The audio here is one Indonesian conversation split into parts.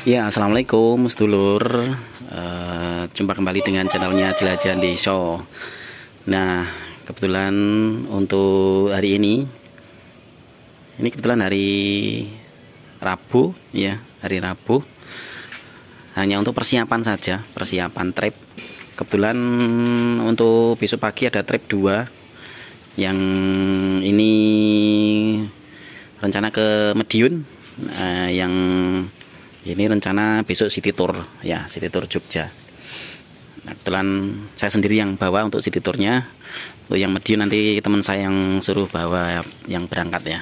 Ya, assalamualaikum sedulur. Jumpa kembali dengan channelnya Jelajah Desa. Nah, kebetulan untuk hari ini kebetulan hari Rabu ya, hari Rabu. Hanya untuk persiapan saja, persiapan trip. Kebetulan untuk besok pagi ada trip 2. Yang ini rencana ke Madiun, yang ini rencana besok city tour ya, city tour Jogja. Nah, kebetulan saya sendiri yang bawa untuk city tournya. Untuk yang Madiun nanti teman saya yang suruh bawa yang berangkat ya.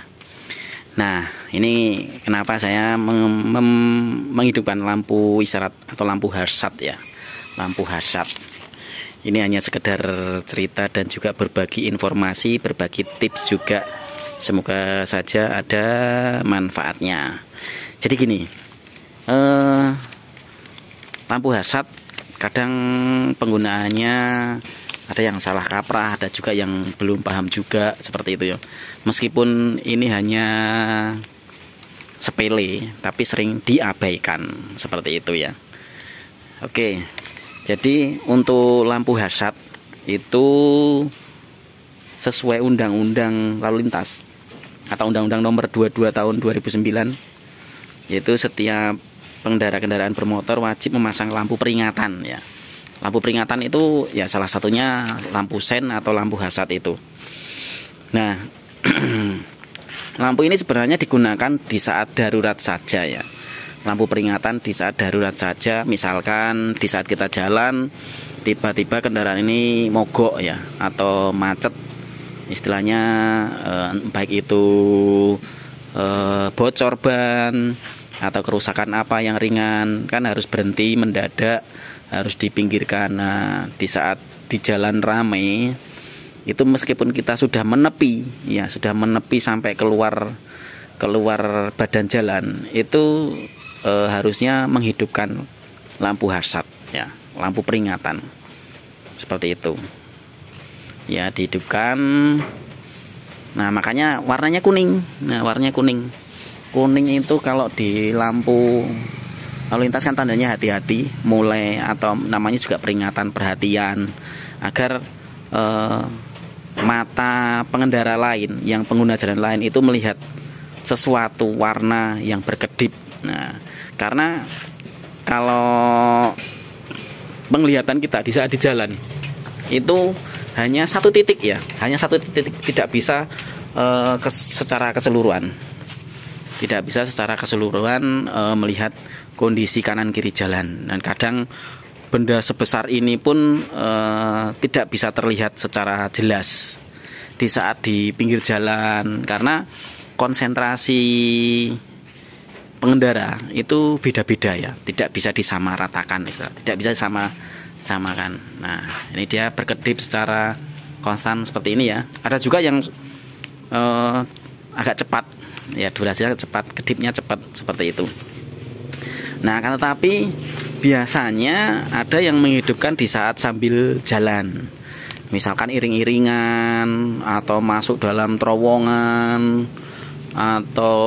Nah, ini kenapa saya menghidupkan lampu isyarat atau lampu harsat ya, lampu harsat. Ini hanya sekedar cerita dan juga berbagi informasi, berbagi tips juga. Semoga saja ada manfaatnya. Jadi gini, lampu harsat kadang penggunaannya ada yang salah kaprah, ada juga yang belum paham juga seperti itu ya. Meskipun ini hanya sepele tapi sering diabaikan seperti itu ya. Oke, jadi untuk lampu harsat itu sesuai Undang-Undang Lalu Lintas atau Undang-Undang Nomor 22 Tahun 2009, yaitu setiap pengendara kendaraan bermotor wajib memasang lampu peringatan ya. Lampu peringatan itu ya salah satunya lampu sen atau lampu harsat itu. Nah, lampu ini sebenarnya digunakan di saat darurat saja ya. Lampu peringatan di saat darurat saja, misalkan di saat kita jalan tiba-tiba kendaraan ini mogok ya atau macet, istilahnya baik itu bocor ban atau kerusakan apa yang ringan, kan harus berhenti mendadak, harus dipinggirkan. Nah, di saat di jalan ramai itu meskipun kita sudah menepi ya, sudah menepi sampai keluar badan jalan, itu harusnya menghidupkan lampu harsat ya, lampu peringatan seperti itu ya, dihidupkan. Nah, makanya warnanya kuning. Nah, warnanya kuning. Kuning itu kalau di lampu lalu lintas kan tandanya hati-hati, mulai, atau namanya juga peringatan, perhatian, agar mata pengendara lain, yang pengguna jalan lain itu melihat sesuatu warna yang berkedip. Nah, karena kalau penglihatan kita di saat di jalan itu hanya satu titik ya, hanya satu titik, tidak bisa secara keseluruhan. Tidak bisa secara keseluruhan melihat kondisi kanan kiri jalan. Dan kadang benda sebesar ini pun tidak bisa terlihat secara jelas di saat di pinggir jalan, karena konsentrasi pengendara itu beda-beda ya, tidak bisa disamaratakan, tidak bisa samakan. Nah, ini dia berkedip secara konstan seperti ini ya. Ada juga yang agak cepat ya, durasinya cepat, kedipnya cepat seperti itu. Nah, kan tetapi biasanya ada yang menghidupkan di saat sambil jalan, misalkan iring-iringan atau masuk dalam terowongan, atau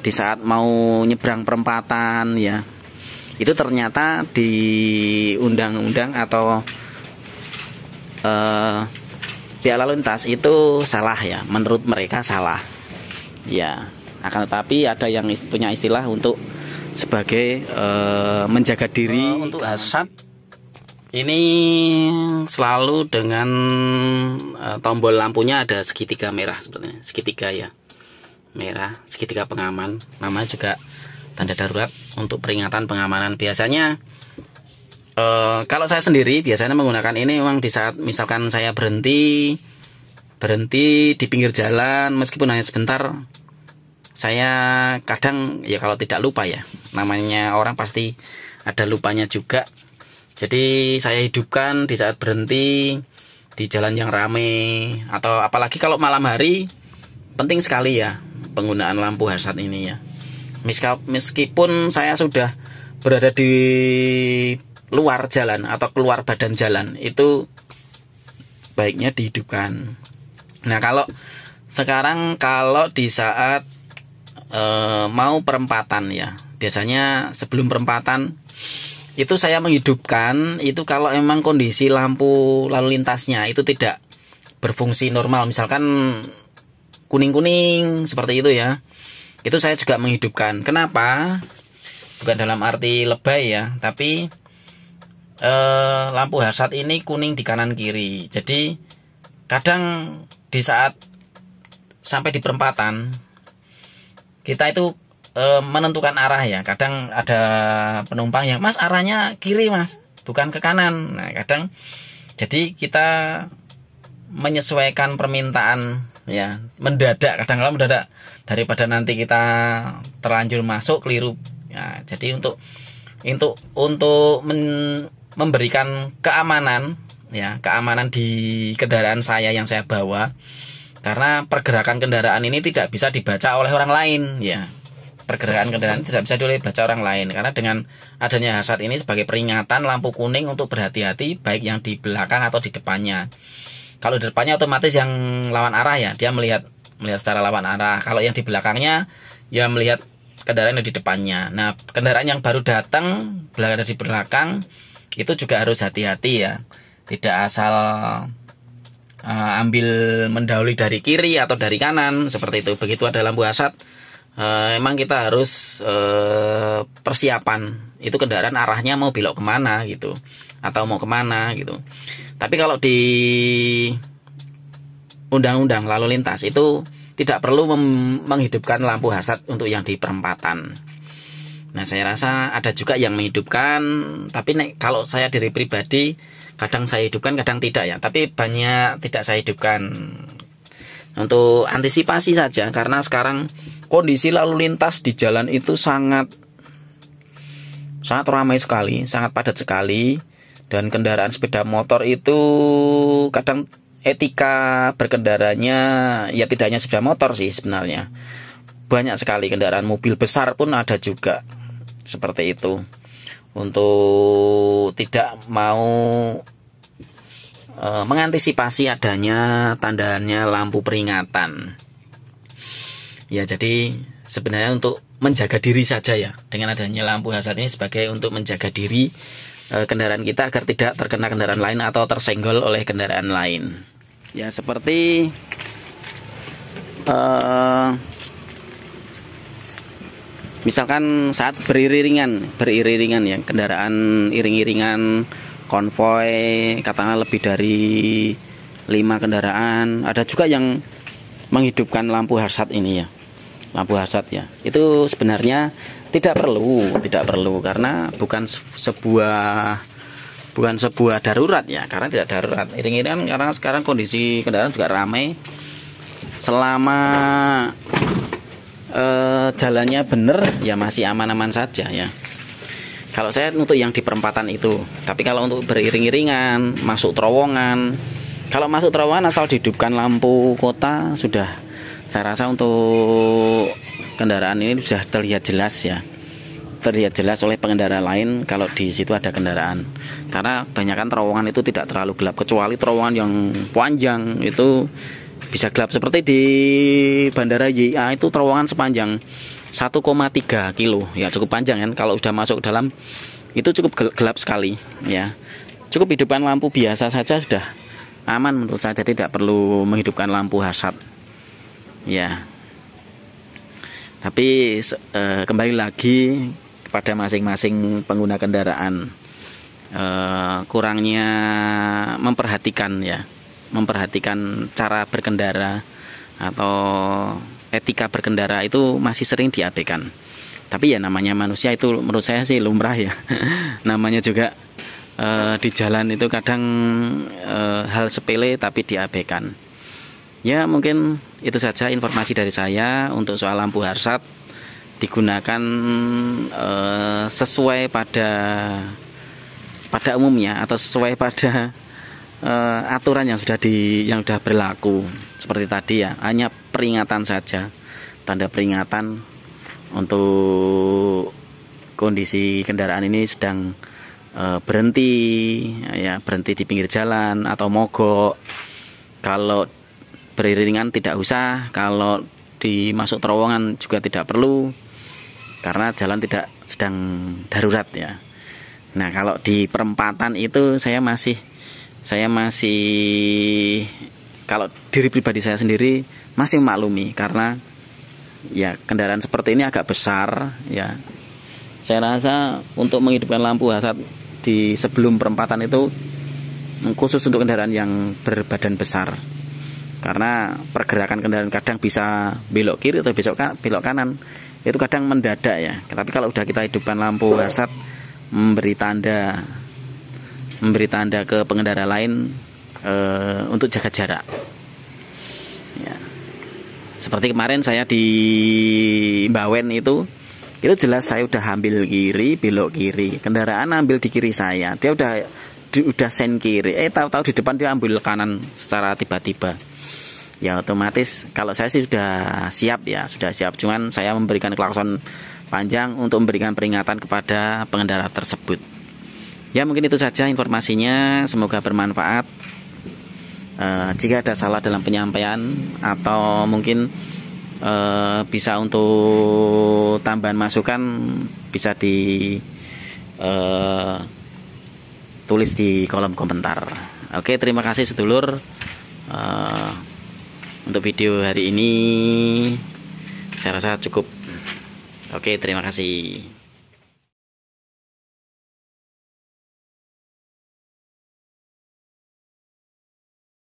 di saat mau nyebrang perempatan ya. Itu ternyata di undang-undang atau pihak lalu lintas itu salah ya, menurut mereka salah ya. Akan tetapi ada yang punya istilah untuk sebagai menjaga diri. Untuk harsat ini selalu dengan tombol lampunya ada segitiga merah, sebenarnya segitiga ya, merah, segitiga pengaman. Namanya juga tanda darurat untuk peringatan pengamanan. Biasanya kalau saya sendiri biasanya menggunakan ini memang di saat misalkan saya berhenti berhenti di pinggir jalan meskipun hanya sebentar, saya kadang ya kalau tidak lupa ya, namanya orang pasti ada lupanya juga. Jadi saya hidupkan di saat berhenti di jalan yang ramai, atau apalagi kalau malam hari, penting sekali ya penggunaan lampu hazard ini ya. Meskipun saya sudah berada di luar jalan atau keluar badan jalan, itu baiknya dihidupkan. Nah, kalau sekarang kalau di saat mau perempatan ya, biasanya sebelum perempatan itu saya menghidupkan itu kalau emang kondisi lampu lalu lintasnya itu tidak berfungsi normal, misalkan kuning-kuning seperti itu ya, itu saya juga menghidupkan. Kenapa? Bukan dalam arti lebay ya, tapi lampu hazard ini kuning di kanan kiri. Jadi kadang di saat sampai di perempatan kita itu menentukan arah ya. Kadang ada penumpang yang, "Mas, arahnya kiri, Mas, bukan ke kanan." Nah, kadang jadi kita menyesuaikan permintaan ya, mendadak, kadang-kadang mendadak, daripada nanti kita terlanjur masuk keliru. Ya, jadi untuk memberikan keamanan ya, keamanan di kendaraan saya yang saya bawa, karena pergerakan kendaraan ini tidak bisa dibaca oleh orang lain ya. Pergerakan kendaraan tidak bisa dibaca orang lain, karena dengan adanya hazard ini sebagai peringatan lampu kuning untuk berhati-hati, baik yang di belakang atau di depannya. Kalau di depannya otomatis yang lawan arah ya, dia melihat secara lawan arah. Kalau yang di belakangnya ya melihat kendaraan yang di depannya. Nah, kendaraan yang baru datang berada di belakang itu juga harus hati-hati ya, tidak asal ambil mendahului dari kiri atau dari kanan seperti itu. Begitu ada lampu hazard, emang kita harus persiapan itu kendaraan arahnya mau belok kemana gitu, atau mau kemana gitu. Tapi kalau di undang-undang lalu lintas itu tidak perlu menghidupkan lampu hazard untuk yang di perempatan. Nah, saya rasa ada juga yang menghidupkan, tapi kalau saya diri pribadi kadang saya hidupkan, kadang tidak ya. Tapi banyak tidak saya hidupkan untuk antisipasi saja, karena sekarang kondisi lalu lintas di jalan itu sangat ramai sekali, sangat padat sekali, dan kendaraan sepeda motor itu kadang etika berkendaranya ya tidak hanya sepeda motor sih sebenarnya. Banyak sekali kendaraan mobil besar pun ada juga seperti itu. Untuk tidak mau mengantisipasi adanya tandanya lampu peringatan. Ya, jadi sebenarnya untuk menjaga diri saja ya, dengan adanya lampu hazard ini sebagai untuk menjaga diri kendaraan kita agar tidak terkena kendaraan lain atau tersenggol oleh kendaraan lain. Ya, seperti misalkan saat beriringan ya, kendaraan iring-iringan konvoi, katakanlah lebih dari 5 kendaraan, ada juga yang menghidupkan lampu hazard ini ya. Lampu hazard ya, itu sebenarnya tidak perlu karena bukan sebuah darurat ya, karena tidak darurat. Iring-iringan karena sekarang kondisi kendaraan juga ramai. Selama jalannya benar ya masih aman-aman saja ya. Kalau saya untuk yang di perempatan itu, tapi kalau untuk beriring-iringan masuk terowongan, kalau masuk terowongan asal dihidupkan lampu kota sudah. Saya rasa untuk kendaraan ini sudah terlihat jelas ya, terlihat jelas oleh pengendara lain kalau di situ ada kendaraan. Karena kebanyakan terowongan itu tidak terlalu gelap, kecuali terowongan yang panjang itu bisa gelap, seperti di Bandara YIA itu terowongan sepanjang 1,3 kilo ya, cukup panjang kan. Kalau sudah masuk ke dalam itu cukup gelap sekali ya. Cukup hidupkan lampu biasa saja sudah aman menurut saya, tidak perlu menghidupkan lampu hazard ya. Tapi kembali lagi kepada masing-masing pengguna kendaraan, kurangnya memperhatikan cara berkendara atau etika berkendara itu masih sering diabaikan. Tapi ya namanya manusia itu menurut saya sih lumrah ya. Namanya juga di jalan itu kadang hal sepele tapi diabaikan. Ya mungkin itu saja informasi dari saya untuk soal lampu harsat. Digunakan sesuai pada umumnya atau sesuai pada aturan yang sudah berlaku seperti tadi ya, hanya peringatan saja, tanda peringatan untuk kondisi kendaraan ini sedang berhenti ya, berhenti di pinggir jalan atau mogok. Kalau beriringan tidak usah, kalau dimasuk terowongan juga tidak perlu karena jalan tidak sedang darurat ya. Nah, kalau di perempatan itu saya masih kalau diri pribadi saya sendiri masih memaklumi karena ya kendaraan seperti ini agak besar ya. Saya rasa untuk menghidupkan lampu harsat di sebelum perempatan itu khusus untuk kendaraan yang berbadan besar. Karena pergerakan kendaraan kadang bisa belok kiri atau belok kanan. Itu kadang mendadak ya. Tapi kalau udah kita hidupkan lampu harsat, memberi tanda ke pengendara lain untuk jaga jarak ya. Seperti kemarin saya di Bawen itu jelas saya udah ambil kiri, belok kiri, kendaraan ambil di kiri saya, dia udah sen kiri, tahu-tahu di depan dia ambil kanan secara tiba-tiba. Ya otomatis kalau saya sih sudah siap, cuman saya memberikan klakson panjang untuk memberikan peringatan kepada pengendara tersebut. Ya mungkin itu saja informasinya, semoga bermanfaat. Jika ada salah dalam penyampaian atau mungkin bisa untuk tambahan masukan, bisa tulis di kolom komentar. Oke, terima kasih sedulur. Untuk video hari ini saya rasa cukup. Oke, terima kasih.